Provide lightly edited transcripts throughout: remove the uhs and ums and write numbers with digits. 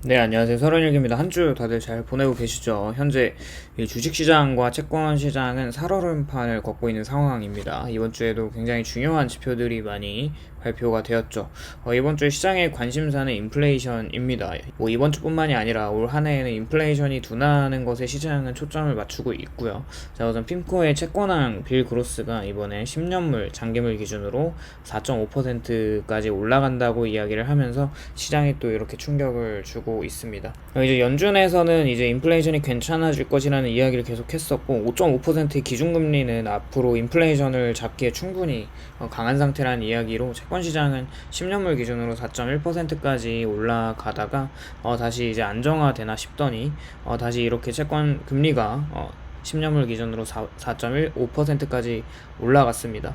네, 안녕하세요. 서른일기입니다. 한 주 다들 잘 보내고 계시죠? 현재 이 주식시장과 채권시장은 살얼음판을 걷고 있는 상황입니다. 이번 주에도 굉장히 중요한 지표들이 많이 발표가 되었죠. 이번 주 시장의 관심사는 인플레이션입니다. 이번 주뿐만이 아니라 올 한 해에는 인플레이션이 둔화하는 것에 시장은 초점을 맞추고 있고요. 자, 우선 핀코의 채권왕 빌 그로스가 이번에 10년물 장기물 기준으로 4.5%까지 올라간다고 이야기를 하면서 시장에 또 이렇게 충격을 주고 있습니다. 이제 연준에서는 이제 인플레이션이 괜찮아질 것이라는 이야기를 계속했었고 5.5%의 기준금리는 앞으로 인플레이션을 잡기에 충분히 강한 상태라는 이야기로 채권 시장은 10년물 기준으로 4.1%까지 올라가다가 다시 이제 안정화되나 싶더니 다시 이렇게 채권 금리가 10년물 기준으로 4.15%까지 올라갔습니다.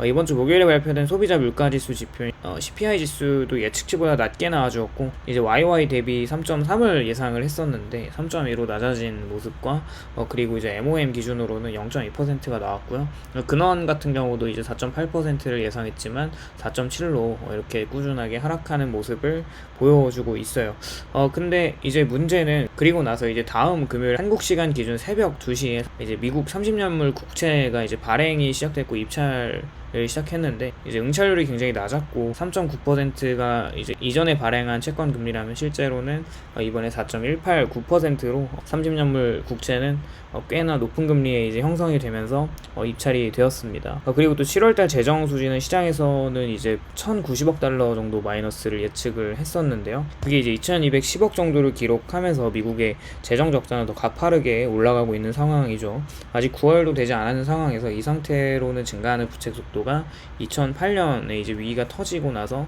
이번 주 목요일에 발표된 소비자 물가지수 지표 CPI 지수도 예측치보다 낮게 나와주었고 이제 YY 대비 3.3을 예상을 했었는데 3.2로 낮아진 모습과 그리고 이제 MOM 기준으로는 0.2%가 나왔고요. 근원 같은 경우도 이제 4.8%를 예상했지만 4.7로 이렇게 꾸준하게 하락하는 모습을 보여주고 있어요. 근데 이제 문제는 그리고 나서 이제 다음 금요일 한국 시간 기준 새벽 2시에 이제 미국 30년물 국채가 이제 발행이 시작됐고 입찰을 시작했는데 이제 응찰률이 굉장히 낮았고 3.9%가 이제 이전에 발행한 채권 금리라면 실제로는 이번에 4.189%로 30년물 국채는 꽤나 높은 금리에 이제 형성이 되면서 입찰이 되었습니다. 그리고 또 7월달 재정 수지는 시장에서는 이제 1,090억 달러 정도 마이너스를 예측을 했었는데요. 그게 이제 2,210억 정도를 기록하면서 미국의 재정 적자는 더 가파르게 올라가고 있는 상황이죠. 아직 9월도 되지 않은 상황에서 이 상태로는 증가하는 부채 속도가 2008년에 이제 위기가 터지고 나서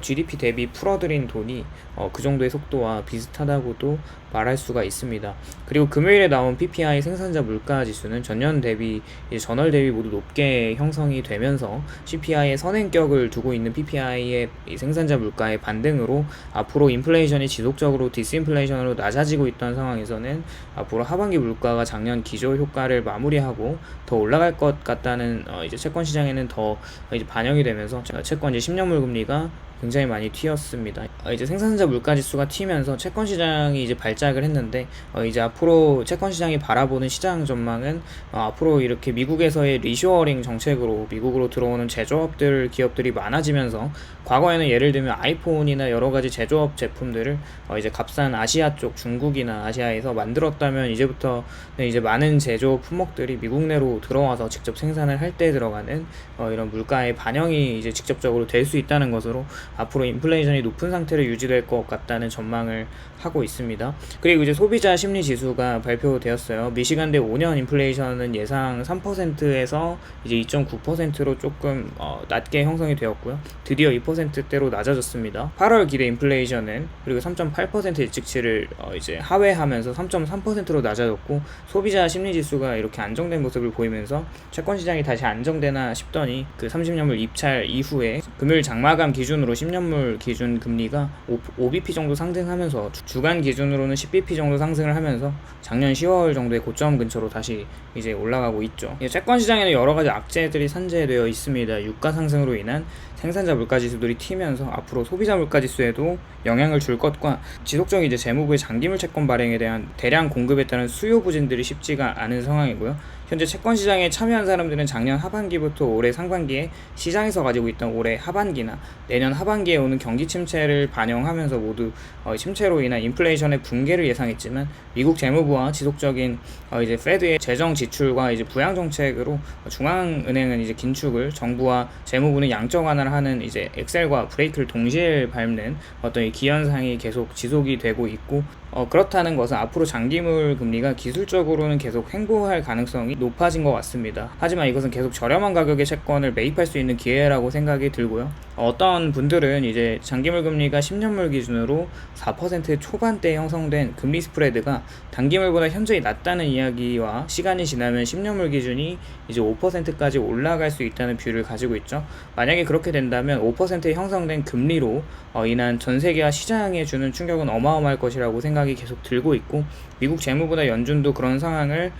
GDP 대비 풀어들인 돈이 그 정도의 속도와 비슷하다고도 말할 수가 있습니다. 그리고 금요일에 나온 PPI 생산자 물가 지수는 전년 대비 전월 대비 모두 높게 형성이 되면서 CPI의 선행격을 두고 있는 PPI의 생산자 물가의 반등으로 앞으로 인플레이션이 지속적으로 디스인플레이션으로 낮아지고 있던 상황에서는 앞으로 하반기 물가가 작년 기조 효과를 마무리하고 더 올라갈 것 같다는 이제 채권 시장에는 더 이제 반영이 되면서 채권 이제 10년물 금리가 굉장히 많이 튀었습니다. 이제 생산자 물가 지수가 튀면서 채권 시장이 이제 발작을 했는데 이제 앞으로 채권 시장이 바라보는 시장 전망은 앞으로 이렇게 미국에서의 리쇼어링 정책으로 미국으로 들어오는 제조업들 기업들이 많아지면서 과거에는 예를 들면 아이폰이나 여러 가지 제조업 제품들을 이제 값싼 아시아 쪽 중국이나 아시아에서 만들었다면 이제부터 이제 많은 제조 품목들이 미국 내로 들어와서 직접 생산을 할 때 들어가는 이런 물가의 반영이 이제 직접적으로 될 수 있다는 것으로 앞으로 인플레이션이 높은 상태로 유지될 것 같다는 전망을 하고 있습니다. 그리고 이제 소비자 심리 지수가 발표되었어요. 미시간대 5년 인플레이션은 예상 3%에서 이제 2.9%로 조금 낮게 형성이 되었고요. 드디어 2%대로 낮아졌습니다. 8월 기대 인플레이션은 그리고 3.8% 예측치를 이제 하회하면서 3.3%로 낮아졌고 소비자 심리 지수가 이렇게 안정된 모습을 보이면서 채권 시장이 다시 안정되나 싶더니 그 30년물 입찰 이후에 금요일 장마감 기준으로 10년물 기준 금리가 5bp 정도 상승하면서 주간 기준으로는 10bp 정도 상승을 하면서 작년 10월 정도의 고점 근처로 다시 이제 올라가고 있죠. 채권 시장에는 여러 가지 악재들이 산재되어 있습니다. 유가 상승으로 인한 생산자 물가 지수들이 튀면서 앞으로 소비자 물가 지수에도 영향을 줄 것과 지속적인 이제 재무부의 장기물 채권 발행에 대한 대량 공급에 따른 수요 부진들이 쉽지가 않은 상황이고요. 현재 채권 시장에 참여한 사람들은 작년 하반기부터 올해 상반기에 시장에서 가지고 있던 올해 하반기나 내년 하반기에 오는 경기 침체를 반영하면서 모두 침체로 인한 인플레이션의 붕괴를 예상했지만 미국 재무부와 지속적인 이제 페드의 재정 지출과 이제 부양 정책으로 중앙은행은 이제 긴축을 정부와 재무부는 양적 완화를 하는 이제 엑셀과 브레이크를 동시에 밟는 어떤 이 기현상이 계속 지속이 되고 있고 그렇다는 것은 앞으로 장기물 금리가 기술적으로는 계속 횡보할 가능성이 높아진 것 같습니다. 하지만 이것은 계속 저렴한 가격의 채권을 매입할 수 있는 기회라고 생각이 들고요. 어떤 분들은 이제 장기물 금리가 10년물 기준으로 4% 초반대에 형성된 금리 스프레드가 단기물보다 현저히 낮다는 이야기와 시간이 지나면 10년물 기준이 이제 5%까지 올라갈 수 있다는 뷰를 가지고 있죠. 만약에 그렇게 된다면 5%에 형성된 금리로 인한 전 세계와 시장에 주는 충격은 어마어마할 것이라고 생각이 계속 들고 있고 미국 재무부나 연준도 그런 상황을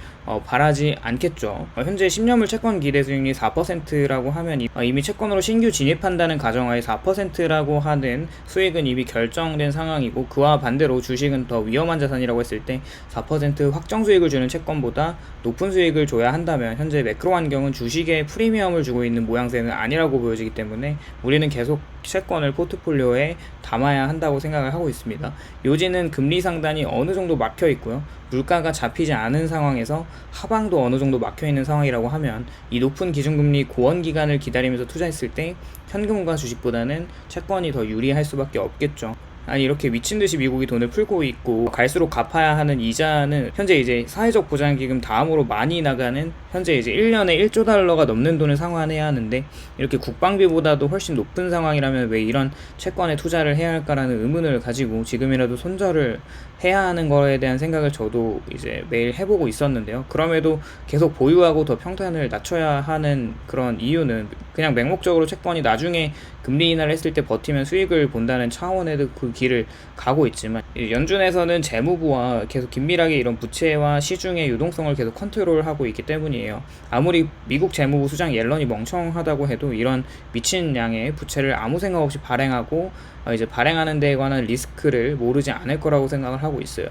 바라지 않겠죠. 현재 10년물 채권 기대 수익률이 4%라고 하면 이미 채권으로 신규 진입한다는 가정하에 4%라고 하는 수익은 이미 결정된 상황이고, 그와 반대로 주식은 더 위험한 자산이라고 했을 때 4% 확정 수익을 주는 채권보다 높은 수익을 줘야 한다면 현재 매크로 환경은 주식에 프리미엄을 주고 있는 모양새는 아니라고 보여지기 때문에 우리는 계속 채권을 포트폴리오에 담아야 한다고 생각을 하고 있습니다. 요지는 금리 상단이 어느 정도 막혀 있고요. 물가가 잡히지 않은 상황에서 하방도 어느 정도 막혀 있는 상황이라고 하면 이 높은 기준금리 고원 기간을 기다리면서 투자했을 때 현금과 주식보다는 채권이 더 유리할 수밖에 없겠죠. 아니, 이렇게 미친듯이 미국이 돈을 풀고 있고 갈수록 갚아야 하는 이자는 현재 이제 사회적 보장기금 다음으로 많이 나가는, 현재 이제 1년에 1조 달러가 넘는 돈을 상환해야 하는데, 이렇게 국방비보다도 훨씬 높은 상황이라면 왜 이런 채권에 투자를 해야 할까라는 의문을 가지고 지금이라도 손절을 해야 하는 거에 대한 생각을 저도 이제 매일 해보고 있었는데요. 그럼에도 계속 보유하고 더 평탄을 낮춰야 하는 그런 이유는 그냥 맹목적으로 채권이 나중에 금리 인하를 했을 때 버티면 수익을 본다는 차원에도 그 길을 가고 있지만, 연준에서는 재무부와 계속 긴밀하게 이런 부채와 시중의 유동성을 계속 컨트롤하고 있기 때문이에요. 아무리 미국 재무부 수장 옐런이 멍청하다고 해도 이런 미친 양의 부채를 아무 생각 없이 발행하고 이제 발행하는 데에 관한 리스크를 모르지 않을 거라고 생각을 하고 있어요.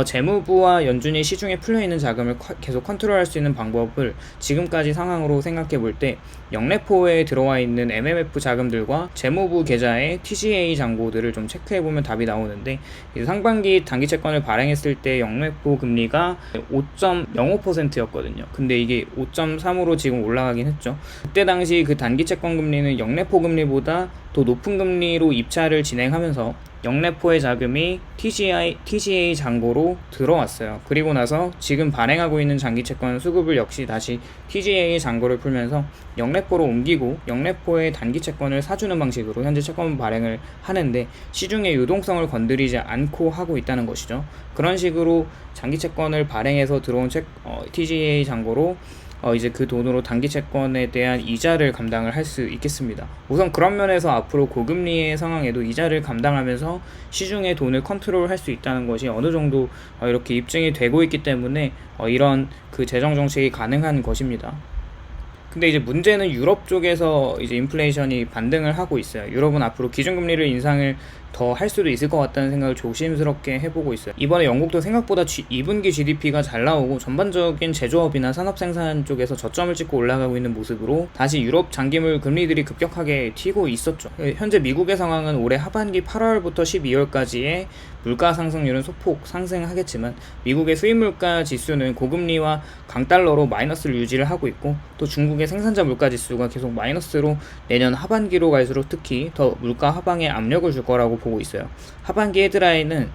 재무부와 연준이 시중에 풀려있는 자금을 계속 컨트롤할 수 있는 방법을 지금까지 상황으로 생각해 볼 때, 영래포에 들어와 있는 MMF 자금들과 재무부 계좌의 TGA 잔고들을 좀 체크해 보면 답이 나오는데, 상반기 단기 채권을 발행했을 때 영래포 금리가 5.05%였거든요. 근데 이게 5.3으로 지금 올라가긴 했죠. 그때 당시 그 단기 채권 금리는 영래포 금리보다 더 높은 금리로 입찰을 진행하면서 영래포의 자금이 TGA 잔고로 들어왔어요. 그리고 나서 지금 발행하고 있는 장기채권 수급을 역시 다시 TGA 잔고를 풀면서 영래포로 옮기고 영래포의 단기채권을 사주는 방식으로 현재 채권 발행을 하는데, 시중의 유동성을 건드리지 않고 하고 있다는 것이죠. 그런 식으로 장기채권을 발행해서 들어온 TGA 잔고로 이제 그 돈으로 단기 채권에 대한 이자를 감당을 할 수 있겠습니다. 우선 그런 면에서 앞으로 고금리의 상황에도 이자를 감당하면서 시중의 돈을 컨트롤할 수 있다는 것이 어느 정도 이렇게 입증이 되고 있기 때문에 이런 그 재정 정책이 가능한 것입니다. 근데 이제 문제는 유럽 쪽에서 이제 인플레이션이 반등을 하고 있어요. 유럽은 앞으로 기준금리를 인상을 더 할 수도 있을 것 같다는 생각을 조심스럽게 해보고 있어요. 이번에 영국도 생각보다 2분기 GDP가 잘 나오고 전반적인 제조업이나 산업생산 쪽에서 저점을 찍고 올라가고 있는 모습으로 다시 유럽 장기물 금리들이 급격하게 튀고 있었죠. 현재 미국의 상황은 올해 하반기 8월부터 12월까지의 물가 상승률은 소폭 상승하겠지만, 미국의 수입물가 지수는 고금리와 강달러로 마이너스를 유지를 하고 있고, 또 중국의 생산자 물가 지수가 계속 마이너스로 내년 하반기로 갈수록 특히 더 물가 하방에 압력을 줄 거라고 보고 있어요. 하반기 헤드라인은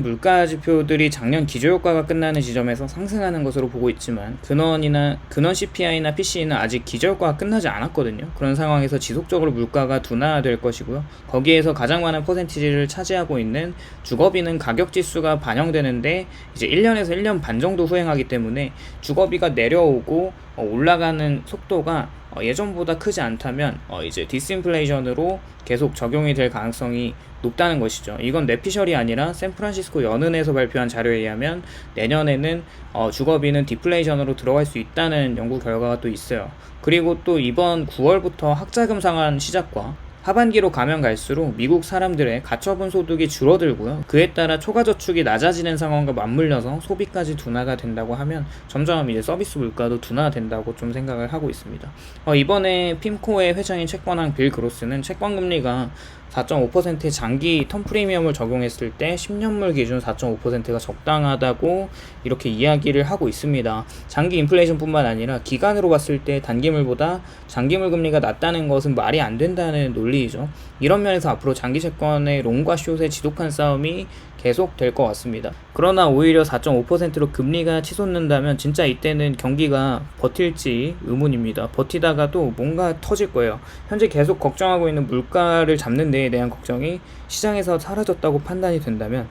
물가 지표들이 작년 기저효과가 끝나는 지점에서 상승하는 것으로 보고 있지만, 근원 CPI나 PCE는 아직 기저효과가 끝나지 않았거든요. 그런 상황에서 지속적으로 물가가 둔화될 것이고요. 거기에서 가장 많은 퍼센티지를 차지하고 있는 주거비는 가격지수가 반영되는데 이제 1년에서 1년 반 정도 후행하기 때문에 주거비가 내려오고 올라가는 속도가 예전보다 크지 않다면 이제 디스인플레이션으로 계속 적용이 될 가능성이 높다는 것이죠. 이건 뇌피셜이 아니라 샌프란시스코 연은에서 발표한 자료에 의하면 내년에는 주거비는 디플레이션으로 들어갈 수 있다는 연구 결과가 또 있어요. 그리고 또 이번 9월부터 학자금 상환 시작과 하반기로 가면 갈수록 미국 사람들의 가처분 소득이 줄어들고요. 그에 따라 초과저축이 낮아지는 상황과 맞물려서 소비까지 둔화가 된다고 하면 점점 이제 서비스 물가도 둔화된다고 좀 생각을 하고 있습니다. 이번에 핌코의 회장인 채권왕 빌 그로스는 채권금리가 4.5%의 장기 텀 프리미엄을 적용했을 때 10년물 기준 4.5%가 적당하다고 이렇게 이야기를 하고 있습니다. 장기 인플레이션뿐만 아니라 기간으로 봤을 때 단기물보다 장기물 금리가 낮다는 것은 말이 안 된다는 논리이죠. 이런 면에서 앞으로 장기 채권의 롱과 숏의 지독한 싸움이 계속 될 것 같습니다. 그러나 오히려 4.5%로 금리가 치솟는다면 진짜 이때는 경기가 버틸지 의문입니다. 버티다가도 뭔가 터질 거예요. 현재 계속 걱정하고 있는 물가를 잡는 데에 대한 걱정이 시장에서 사라졌다고 판단이 된다면,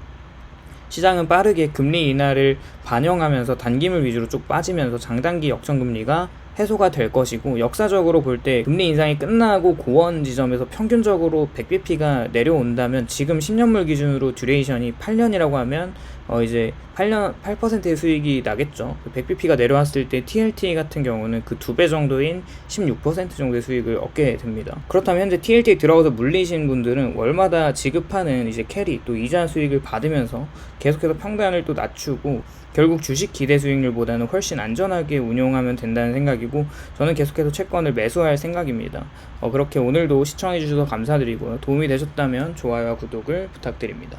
시장은 빠르게 금리 인하를 반영하면서 단기물 위주로 쭉 빠지면서 장단기 역전금리가 해소가 될 것이고, 역사적으로 볼 때 금리 인상이 끝나고 고원 지점에서 평균적으로 100bp가 내려온다면 지금 10년물 기준으로 듀레이션이 8년이라고 하면 이제 8%의 수익이 나겠죠. 100bp가 내려왔을 때 TLT 같은 경우는 그 2배 정도인 16% 정도의 수익을 얻게 됩니다. 그렇다면 현재 TLT에 들어가서 물리신 분들은 월마다 지급하는 이제 캐리 또 이자 수익을 받으면서 계속해서 평단을 또 낮추고 결국 주식 기대 수익률보다는 훨씬 안전하게 운용하면 된다는 생각이고, 저는 계속해서 채권을 매수할 생각입니다. 그렇게 오늘도 시청해 주셔서 감사드리고요. 도움이 되셨다면 좋아요와 구독을 부탁드립니다.